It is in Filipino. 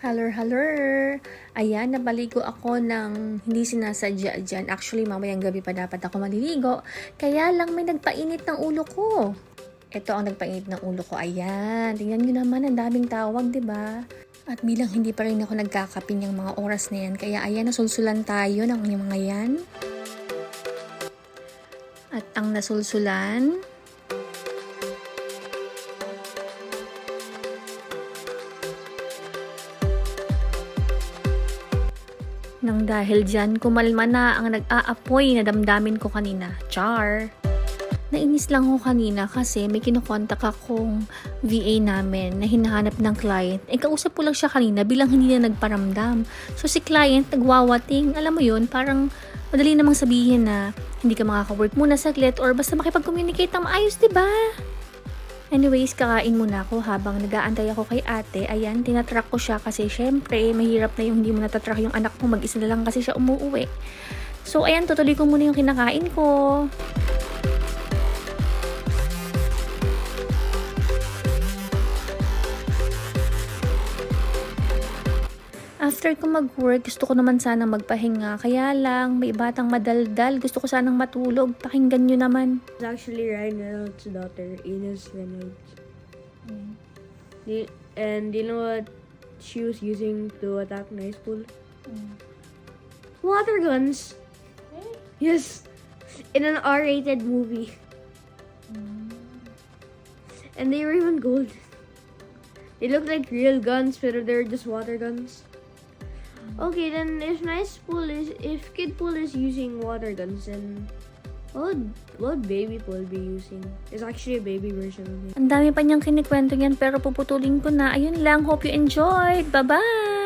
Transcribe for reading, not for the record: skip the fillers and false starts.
Hello, hello! Ayan, nabaligo ako ng hindi sinasadya dyan. Actually, mamayang gabi pa dapat ako maliligo. Kaya lang may nagpainit ng ulo ko. Ito ang nagpainit ng ulo ko. Ayan, tingnan nyo naman, ang daming tawag, ba? Diba? At bilang hindi pa rin ako nagkakapin yung mga oras na yan, kaya ayan, nasulsulan tayo ng mga yan. At ang nasulsulan, nang dahil dyan, kumalma na ang nag-aapoy na damdamin ko kanina. Char! Nainis lang ako kanina kasi may kinukontak akong VA namin na hinahanap ng client. Kausap ko lang siya kanina bilang hindi na nagparamdam. So si client nagwawating. Alam mo yun, parang madali namang sabihin na hindi ka makaka-work muna saglit or basta makipag-communicate ng maayos, diba? Anyways, kakain muna ako habang nag-aantay ako kay ate. Ayan, tinatrack ko siya kasi syempre, mahirap na yung hindi mo natatrack yung anak mo. Mag-isa na lang kasi siya umuwi. So, ayan, tutuloy ko muna yung kinakain ko. After ko mag-work, gusto ko naman sanang magpahinga. Kaya lang, may batang madaldal. Gusto ko sanang matulog. Pakinggan nyo naman. It's actually Ryan Reynolds' daughter, Ines Reynolds. And do you know what she was using to attack in high school? Water guns. Yes. In an R-rated movie. And they were even gold. They looked like real guns, but they were just water guns. Okay, then if kid pool is using water guns, then what would baby pool be using? It's actually a baby version of it. Ang dami pa niyang kinikwento niyan pero puputulin ko na. Ayun lang, hope you enjoyed. Bye-bye!